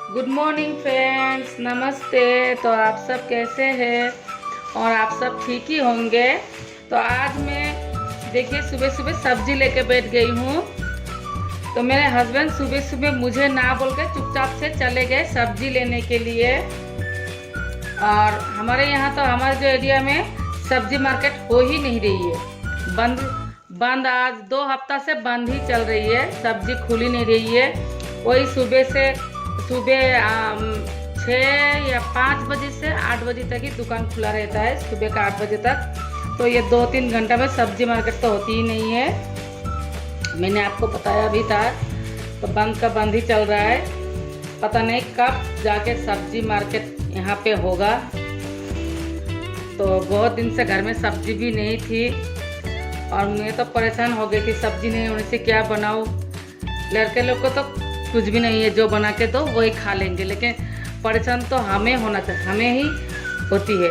Good morning friends, नमस्ते। तो आप सब कैसे हैं और आप सब ठीक ही होंगे। तो आज मैं देखिए सुबह सुबह सब्जी लेके बैठ गई हूँ। तो मेरे हस्बैंड सुबह सुबह मुझे ना बोल के चुपचाप से चले गए सब्जी लेने के लिए। और हमारे यहाँ तो हमारे जो एरिया में सब्जी मार्केट हो ही नहीं रही है, बंद बंद। आज 2 हफ्ता से बंद ही चल रही है, सब्जी खुली नहीं रही है। वही सुबह 6 या 5 बजे से 8 बजे तक ही दुकान खुला रहता है, सुबह का 8 बजे तक। तो ये 2-3 घंटा में सब्जी मार्केट तो होती ही नहीं है। मैंने आपको बताया भी था, तो बंद का बंद ही चल रहा है। पता नहीं कब जाके सब्जी मार्केट यहाँ पे होगा। तो बहुत दिन से घर में सब्जी भी नहीं थी और मैं तो परेशान हो गई कि सब्जी नहीं होने से क्या बनाऊँ। लड़के लोग को तो कुछ भी नहीं है, जो बना के दो वही खा लेंगे, लेकिन परेशान तो हमें होना चाहिए, हमें ही होती है।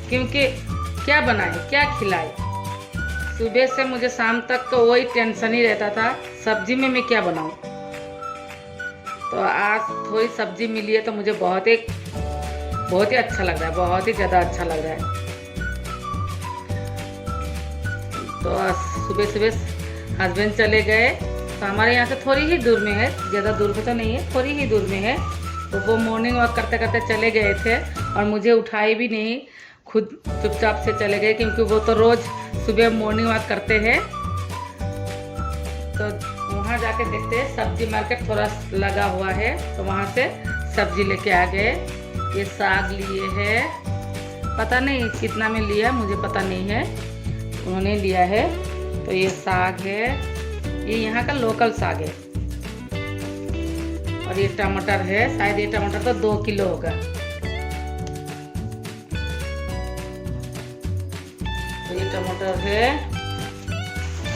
क्योंकि क्या बनाए क्या खिलाए, सुबह से मुझे शाम तक तो वही टेंशन ही रहता था, सब्जी में मैं क्या बनाऊं। तो आज थोड़ी सब्जी मिली है तो मुझे बहुत ही अच्छा लग रहा है, बहुत ही ज़्यादा अच्छा लग रहा है। तो सुबह सुबह हस्बैंड चले गए, तो हमारे यहाँ से थोड़ी ही दूर में है, ज़्यादा दूर पे तो नहीं है, थोड़ी ही दूर में है। तो वो मॉर्निंग वॉक करते करते चले गए थे और मुझे उठाए भी नहीं, खुद चुपचाप से चले गए, क्योंकि वो तो रोज़ सुबह मॉर्निंग वॉक करते हैं। तो वहाँ जाके देखते हैं सब्जी मार्केट थोड़ा लगा हुआ है, तो वहाँ से सब्जी लेके आ गए। ये साग लिए है, पता नहीं कितना में लिया मुझे पता नहीं है, उन्होंने लिया है। तो ये साग है, ये यहाँ का लोकल साग है। और ये टमाटर है, शायद ये टमाटर तो 2 किलो होगा। तो ये टमाटर है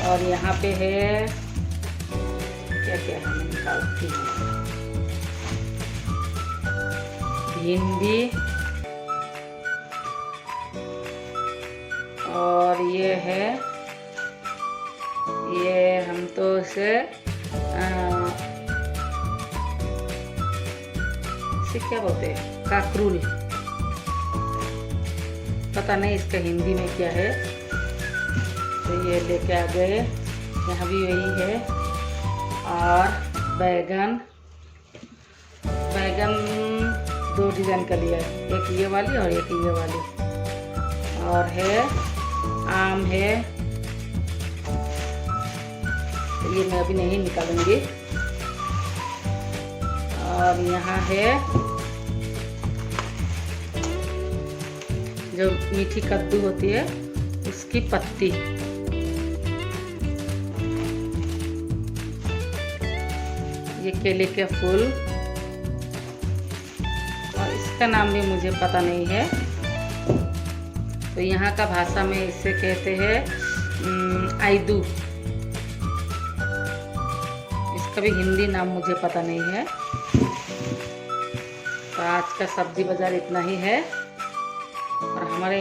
और यहाँ पे है क्या क्या है, मैं निकालती हूँ। भिंडी और ये है, ये हम तो इसे क्या बोलते हैं, काकरूल, पता नहीं इसका हिंदी में क्या है। तो ये लेके आ गए, यहाँ भी वही है। और बैगन 2 डिज़ाइन का लिया है, एक ये वाली और एक ये वाली। और है आम है, ये मैं अभी नहीं निकालूंगी। और यहाँ है जो मीठी कद्दू होती है उसकी पत्ती। ये केले के फूल, और इसका नाम भी मुझे पता नहीं है। तो यहाँ का भाषा में इसे कहते हैं आइदू। इसका भी हिंदी नाम मुझे पता नहीं है। तो आज का सब्जी बाज़ार इतना ही है। और हमारे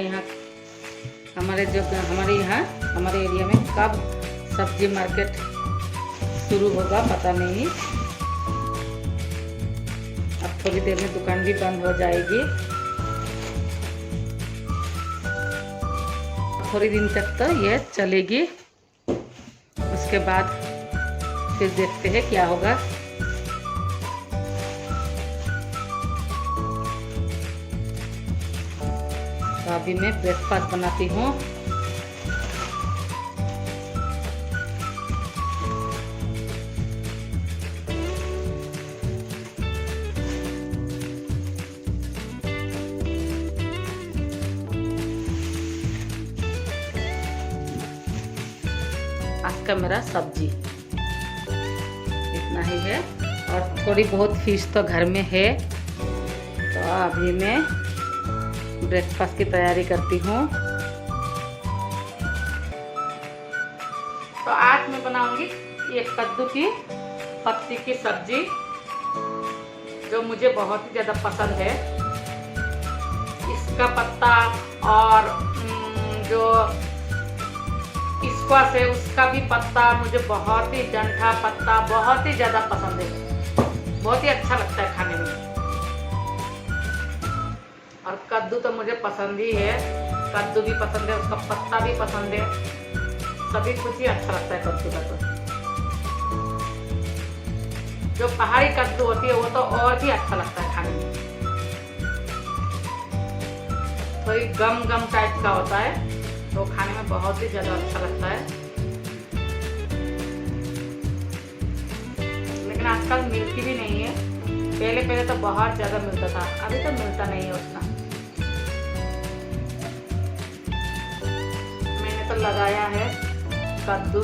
एरिया में कब सब्जी मार्केट शुरू होगा पता नहीं। अब थोड़ी देर में दुकान भी बंद हो जाएगी, थोड़ी दिन तक तो ये चलेगी, उसके बाद फिर देखते हैं क्या होगा। तो अभी मैं ब्रेकफास्ट बनाती हूँ। आज का मेरा सब्जी इतना ही है, और थोड़ी बहुत फिश तो घर में है। तो अभी मैं ब्रेकफास्ट की तैयारी करती हूँ। तो आज मैं बनाऊंगी ये कद्दू की पत्ती की सब्जी, जो मुझे बहुत ही ज़्यादा पसंद है। इसका पत्ता और जो स्क्वाश है उसका भी पत्ता मुझे बहुत ही, डंठा पत्ता बहुत ही ज़्यादा पसंद है, बहुत ही अच्छा लगता है खाने कद्दू तो मुझे पसंद ही है, कद्दू भी पसंद है, उसका पत्ता भी पसंद है, सभी कुछ ही अच्छा लगता है कद्दू का। तो जो पहाड़ी कद्दू होती है वो तो और भी अच्छा लगता है खाने में, थोड़ी गम गम टाइप का होता है, तो खाने में बहुत ही ज़्यादा अच्छा लगता है। लेकिन आजकल मिलती भी नहीं है, पहले तो बहुत ज़्यादा मिलता था, अभी तो मिलता नहीं है उतना। मैंने तो लगाया है कद्दू,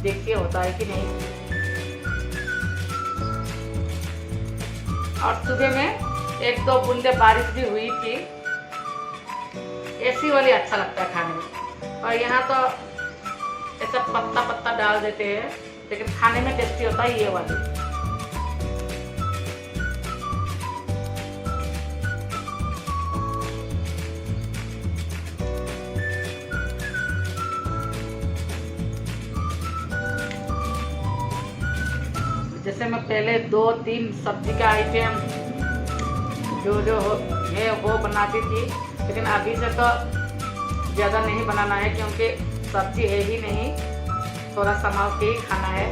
देखिए होता है कि नहीं। और सुबह में 1-2 बूंदे बारिश भी हुई थी, ऐसी वाली अच्छा लगता है खाने में। और यहाँ तो ऐसा पत्ता पत्ता डाल देते हैं, लेकिन खाने में टेस्टी होता है ये वाली। जैसे मैं पहले 2-3 सब्जी का आइटम जो है वो बनाती थी, लेकिन अभी से तो ज़्यादा नहीं बनाना है, क्योंकि सब्जी है ही नहीं, थोड़ा संभाल के ही खाना है।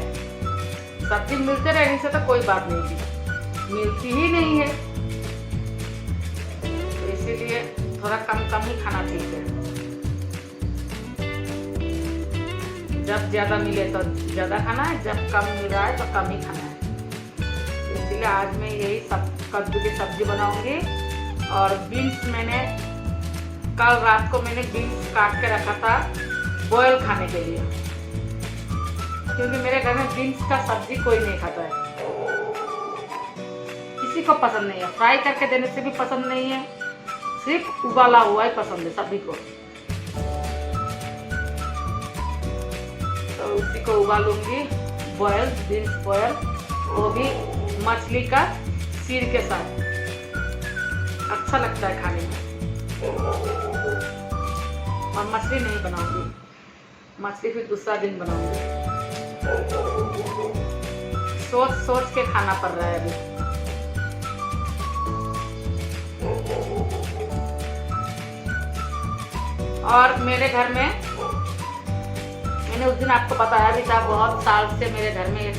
सब्जी मिलते रहने से तो कोई बात नहीं थी, मिलती ही नहीं है, तो इसीलिए थोड़ा कम कम ही खाना ठीक है। जब ज़्यादा मिले तो ज़्यादा खाना है, जब कम मिल रहा है तो कम ही खाना है। इसलिए आज मैं यही कद्दू की सब्जी बनाऊंगी। और बीन्स मैंने कल रात को बीन्स काट के रखा था बॉयल खाने के लिए, क्योंकि मेरे घर में बीन्स का सब्जी कोई नहीं खाता है, किसी को पसंद नहीं है। फ्राई करके देने से भी पसंद नहीं है, सिर्फ उबाला हुआ ही पसंद है सभी को। तो उसी को उबालूंगी, बॉयल बीन्स बॉयल, वो भी मछली का सिर के साथ, अच्छा लगता है खाने में। और मछली नहीं बनाऊंगी, मछली फिर दूसरा दिन बनाऊंगी। सोच सोच के खाना पड़ रहा है अभी। और मेरे घर में मैंने उस दिन आपको बताया भी था, बहुत साल से मेरे घर में एक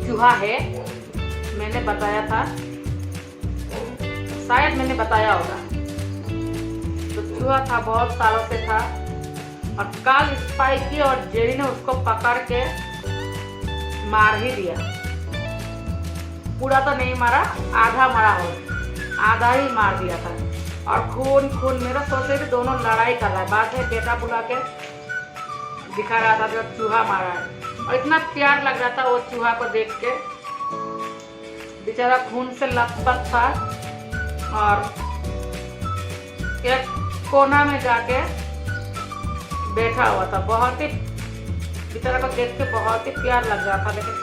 चूहा है, मैंने बताया था, शायद मैंने बताया होगा। तो चूहा था, बहुत सालों से था, और कल स्पाइकी और जेरी ने उसको पकड़ के मार ही दिया। पूरा तो नहीं मारा, आधा मारा हो, आधा ही मार दिया था। और खून खून, मेरा सोचे कि दोनों लड़ाई कर रहा है, बाद में बेटा बुला के दिखा रहा था जो चूहा मारा है। और इतना प्यार लग रहा था वो चूहा को देख के, बेचारा खून से लथपथ था, और एक कोना में जाके बैठा हुआ था। बहुत ही बेचारा को देख के बहुत ही प्यार लग रहा था, लेकिन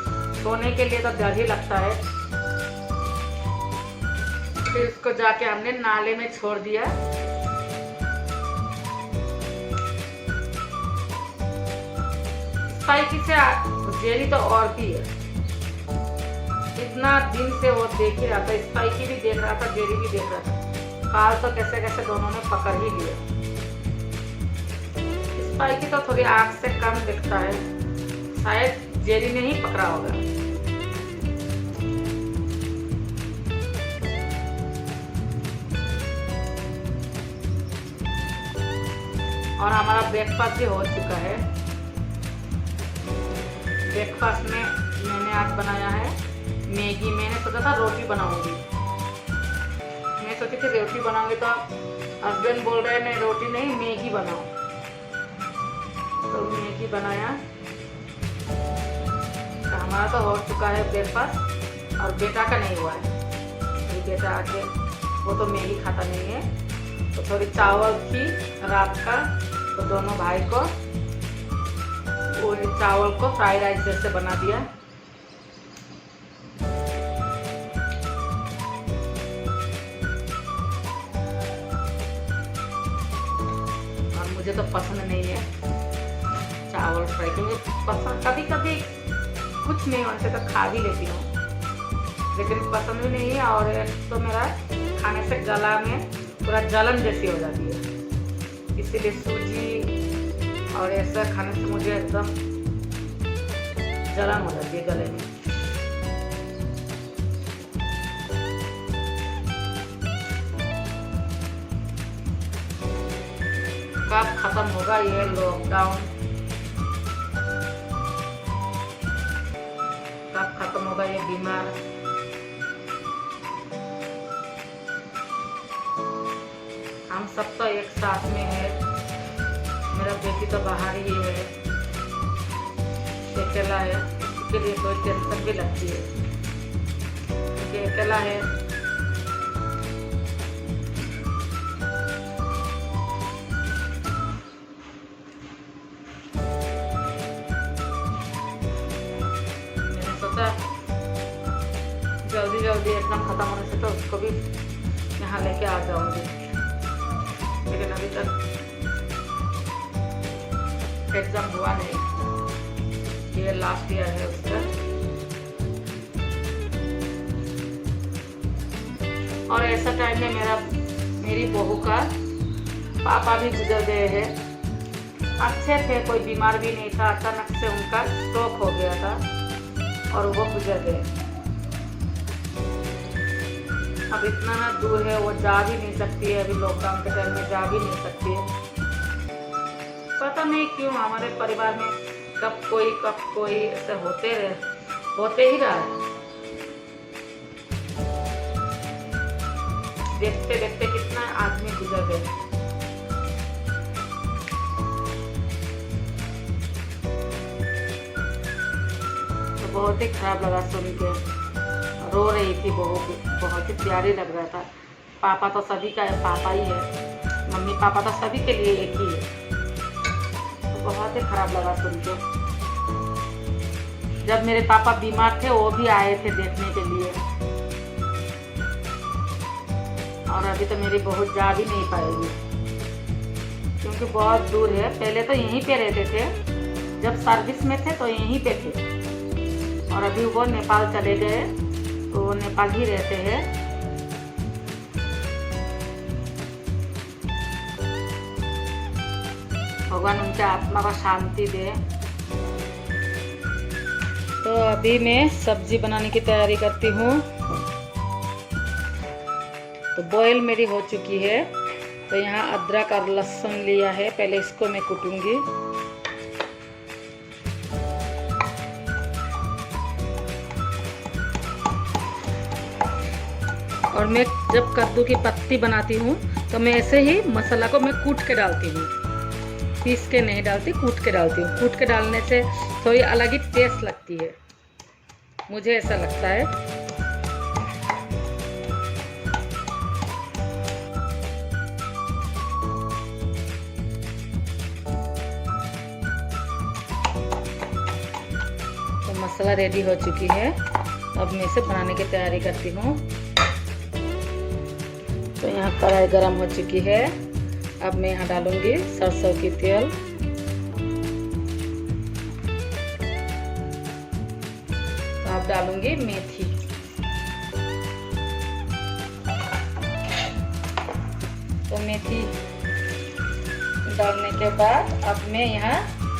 सोने के लिए तो डर ही लगता है। फिर उसको जाके हमने नाले में छोड़ दिया। स्पाइकी से जेरी तो और भी है, इतना दिन से वो देख ही रहा था, स्पाइकी भी देख रहा था, जेरी भी देख रहा था। काल तो कैसे कैसे दोनों ने पकड़ ही लिया। स्पाइकी तो थोड़ी आँख से कम दिखता है, शायद जेरी ने ही पकड़ा होगा। और हमारा ब्रेकफास्ट भी हो चुका है। ब्रेकफास्ट में मैंने आज बनाया है मैगी। मैंने सोचा था रोटी बनाऊंगी, मैं सोची थी रोटी बनाऊंगी, तो हस्बैंड बोल रहे हैं नहीं रोटी नहीं, मैगी बनाओ। तो मैगी बनाया। तो हमारा तो हो चुका है ब्रेकफास्ट, और बेटा का नहीं हुआ है। तो बेटा आके वो तो मैगी खाता नहीं है, तो थोड़ी चावल थी रात का, तो दोनों भाई को वो चावल को फ्राइड राइस जैसे बना दिया। और मुझे तो पसंद नहीं है चावल फ्राई, क्योंकि पसंद कभी कभी कुछ नहीं होने से तो खा भी लेती हूँ, लेकिन पसंद भी नहीं है। और एक तो मेरा खाने से गला में पूरा जलन जैसी हो जाती है। इसीलिए सूजी और ऐसा खाने से मुझे एकदम जलन हो जाती है गले में। कब खत्म होगा ये लॉकडाउन, कब खत्म होगा ये बीमार। हम सब तो एक साथ में है, मेरा बेटी तो बाहर ही है, अकेला है, इसके लिए कोई टेंशन भी लगती है क्योंकि अकेला है। मैंने सोचा जल्दी जल्दी एकदम खत्म होने से तो उसको भी यहाँ लेके आ जाऊंगी, लेकिन अभी तक एग्जाम हुआ नहीं, ये लास्ट ईयर है उसका। और ऐसा टाइम में मेरी बहू का पापा भी गुजर गए हैं। अच्छे थे, कोई बीमार भी नहीं था, अचानक से उनका स्ट्रोक हो गया था और वो गुजर गए। अब इतना ना दूर है, वो जा भी नहीं सकती है, अभी लॉकडाउन के टाइम में जा भी नहीं सकती है। पता नहीं क्यों हमारे परिवार में कब कोई ऐसे होते ही रहा है। देखते देखते कितना आदमी गुजर गए। तो बहुत ही खराब लगा सुन के, रो रही थी बहू, बहुत ही प्यारी लग रहा था। पापा तो सभी का पापा ही है, मम्मी पापा तो सभी के लिए एक ही है। तो बहुत ही खराब लगा सुन के। जब मेरे पापा बीमार थे वो भी आए थे देखने के लिए, और अभी तो मेरी बहू जा भी नहीं पाएगी क्योंकि बहुत दूर है। पहले तो यहीं पे रहते थे, जब सर्विस में थे तो यहीं पे थे, और अभी वो नेपाल चले गए तो वो नेपाल ही रहते हैं। भगवान उनके आत्मा को शांति दे। तो अभी मैं सब्जी बनाने की तैयारी करती हूँ। तो बॉयल मेरी हो चुकी है। तो यहाँ अदरक और लहसुन लिया है, पहले इसको मैं कूटूंगी। और मैं जब कद्दू की पत्ती बनाती हूँ तो मैं ऐसे ही मसाला को मैं कूट के डालती हूँ, पीस के नहीं डालती, कूट के डालती हूँ। कूट के डालने से थोड़ी अलग ही टेस्ट लगती है, मुझे ऐसा लगता है। तो मसाला रेडी हो चुकी है, अब मैं इसे बनाने की तैयारी करती हूँ। तो यहाँ कढ़ाई गरम हो चुकी है, अब मैं यहाँ डालूंगी सरसों की तेल। तो अब डालूंगी मेथी। तो मेथी डालने के बाद अब मैं यहाँ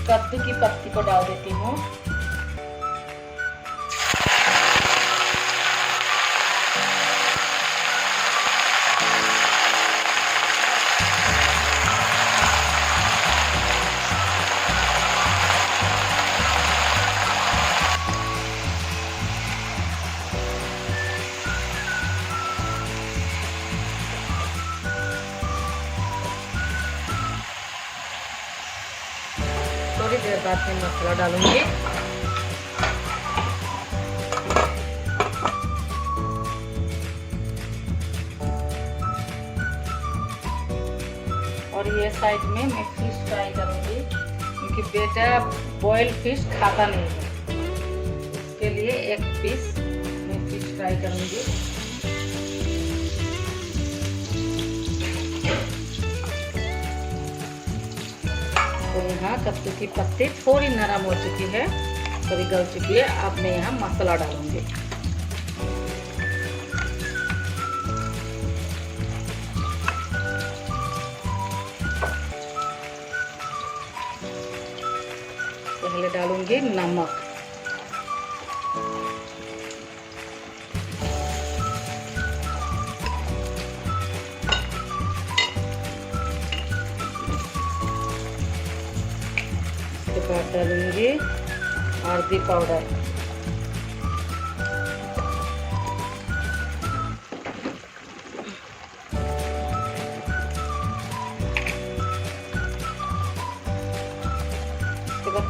कद्दू की पत्ती को डाल देती हूँ। थोड़ी देर बाद मैं मसाला डालूंगी। और ये साइड में मैं फिश फ्राई करूंगी क्योंकि बेटा बॉइल्ड फिश खाता नहीं है, इसके लिए एक पीस मैं फिश फ्राई करूंगी। तो यहाँ कद्दू की पत्ती थोड़ी नरम हो चुकी है, थोड़ी गल चुकी है। अब मैं यहाँ मसाला डालूंगी। डालूंगी नमक। इसके बाद डालूंगी हल्दी पाउडर।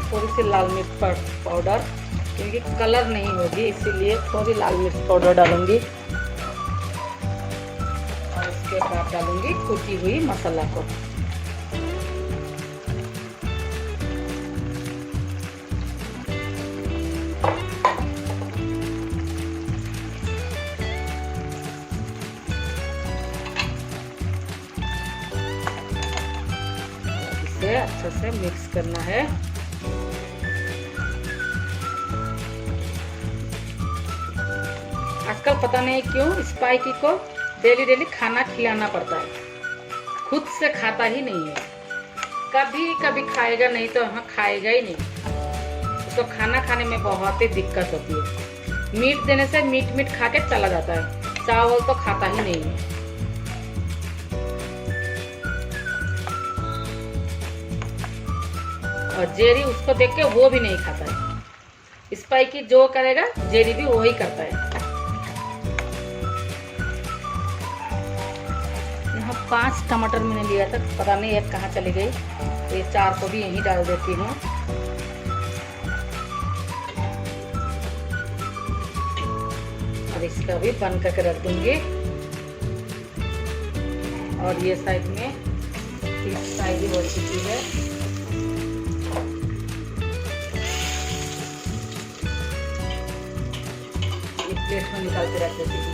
थोड़ी सी लाल मिर्च पाउडर, क्योंकि कलर नहीं होगी इसीलिए थोड़ी लाल मिर्च पाउडर डालूंगी। और इसके बाद डालूंगी कुटी हुई मसाला को। इसे अच्छे से मिक्स करना है। आजकल पता नहीं क्यों स्पाइकी को डेली डेली खाना खिलाना पड़ता है, खुद से खाता ही नहीं है। कभी कभी खाएगा, नहीं तो हाँ खाएगा ही नहीं। उसको खाना खाने में बहुत ही दिक्कत होती है। मीट देने से मीट खा के चला जाता है, चावल तो खाता ही नहीं है। और जेरी उसको देख के वो भी नहीं खाता है। स्पाइकी जो करेगा जेरी भी वही करता है। 5 टमाटर मैंने लिया था, पता नहीं एक कहाँ चली गई। तो ये 4 को भी यहीं डाल देती हूँ। और इसका भी बंद करके रख दूंगी। और ये साइड में फिश फ्राई भी हो चुकी है। एक प्लेट में निकाल के रख देती हूँ।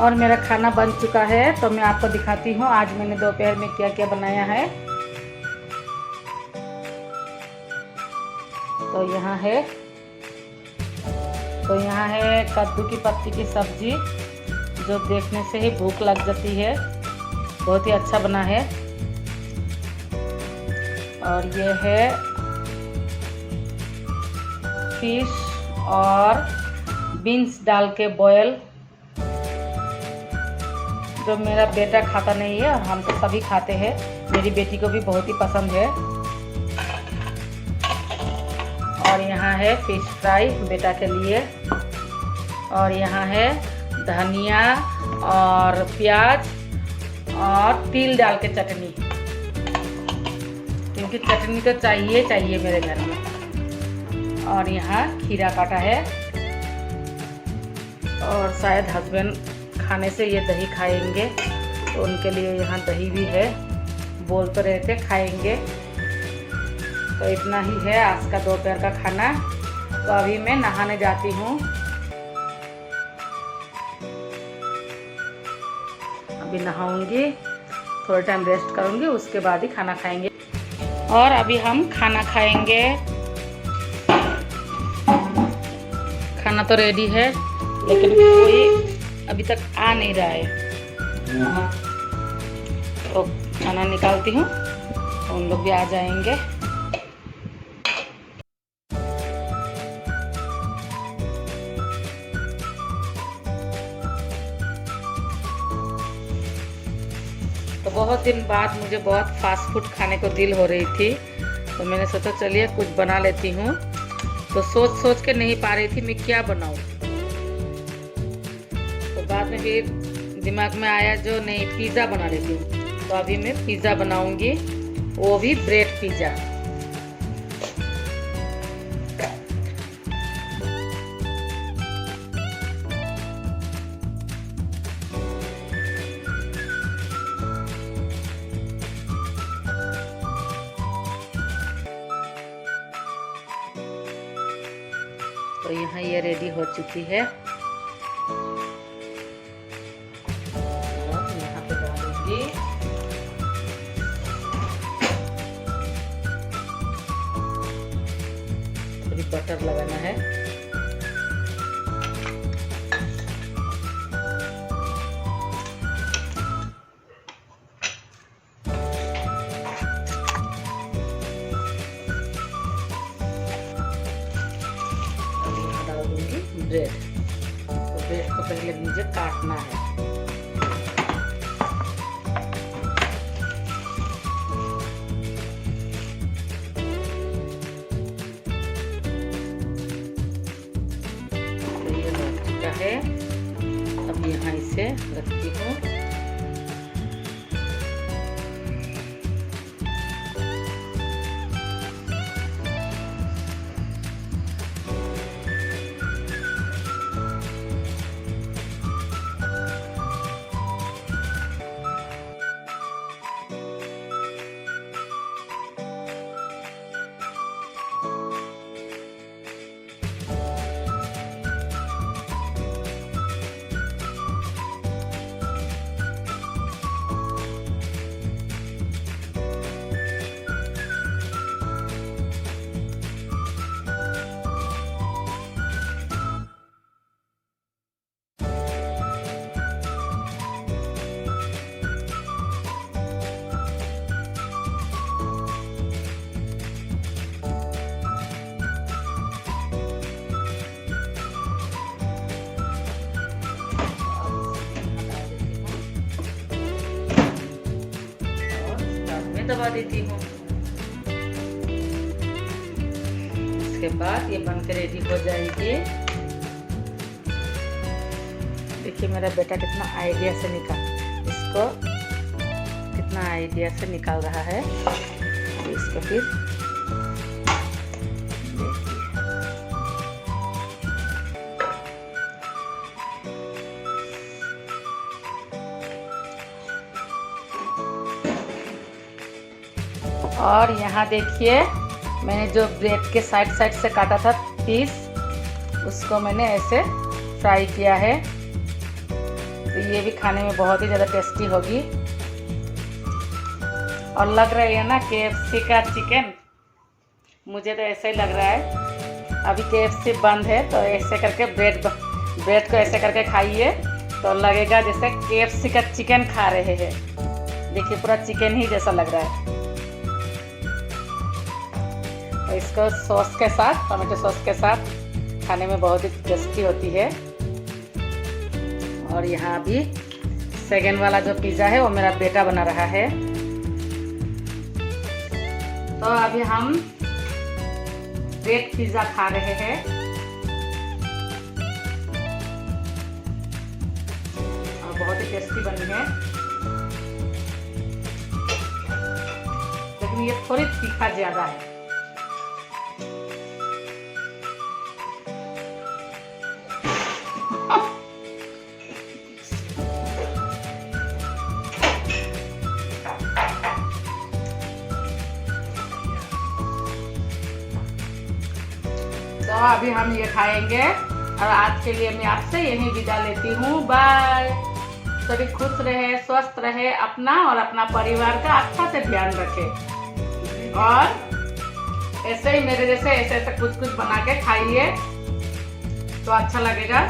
और मेरा खाना बन चुका है, तो मैं आपको दिखाती हूँ आज मैंने दोपहर में क्या क्या बनाया है। तो यहाँ है कद्दू की पत्ती की सब्जी, जो देखने से ही भूख लग जाती है। बहुत ही अच्छा बना है। और ये है फिश और बीन्स डाल के बॉयल, जो मेरा बेटा खाता नहीं है और हम तो सभी खाते हैं। मेरी बेटी को भी बहुत ही पसंद है। और यहाँ है फिश फ्राई बेटा के लिए। और यहाँ है धनिया और प्याज और तिल डाल के चटनी, क्योंकि चटनी तो चाहिए मेरे घर में। और यहाँ खीरा काटा है। और शायद हस्बैंड खाने से ये दही खाएंगे, तो उनके लिए यहाँ दही भी है। बोल तो रहे थे खाएंगे। तो इतना ही है आज का दोपहर का खाना। तो अभी मैं नहाने जाती हूँ। अभी नहाऊंगी, थोड़ा टाइम रेस्ट करूँगी, उसके बाद ही खाना खाएंगे। और अभी हम खाना खाएंगे। खाना तो रेडी है, लेकिन कोई अभी तक आ नहीं रहा है। तो खाना निकालती हूँ, तो उन लोग भी आ जाएंगे। तो बहुत दिन बाद मुझे बहुत फास्ट फूड खाने को दिल हो रही थी, तो मैंने सोचा चलिए कुछ बना लेती हूँ। तो सोच के नहीं पा रही थी मैं क्या बनाऊँ। तो बाद में फिर दिमाग में आया जो नहीं पिज़्ज़ा बना लेती हूँ। तो अभी मैं पिज़्ज़ा बनाऊंगी, वो भी ब्रेड पिज़्ज़ा। तो यहाँ ये रेडी हो चुकी है। और यहाँ पे डालूंगी थोड़ी बटर लगाना है। ब्रेड। तो ब्रेड को पहले मुझे काटना है। तो ये लग चुका है। अब यहाँ इसे रखती हूँ। दबा देती हूँ। इसके बाद ये बनकर रेडी हो जाएगी। देखिए मेरा बेटा कितना आइडिया से निकाल रहा है। इसको फिर और यहाँ देखिए मैंने जो ब्रेड के साइड से काटा था पीस, उसको मैंने ऐसे फ्राई किया है। तो ये भी खाने में बहुत ही ज़्यादा टेस्टी होगी। और लग रहा है ना KFC का चिकन, मुझे तो ऐसा ही लग रहा है। अभी KFC बंद है तो ऐसे करके ब्रेड को ऐसे करके खाइए तो लगेगा जैसे KFC का चिकन खा रहे हैं। देखिए पूरा चिकन ही जैसा लग रहा है। तो इसको सॉस के साथ, टोमेटो सॉस के साथ खाने में बहुत ही टेस्टी होती है। और यहाँ अभी सेकंड वाला जो पिज़्ज़ा है वो मेरा बेटा बना रहा है। तो अभी हम ब्रेड पिज़्ज़ा खा रहे हैं। और बहुत ही टेस्टी बनी है, लेकिन ये थोड़ी तीखा ज़्यादा है। तो अभी हम ये खाएंगे और आज के लिए मैं आपसे यहीं विदा लेती हूँ। बाय। सभी खुश रहे, स्वस्थ रहे, अपना और अपना परिवार का अच्छा से ध्यान रखें। और ऐसे ही मेरे जैसे ऐसे कुछ बना के खाइए तो अच्छा लगेगा।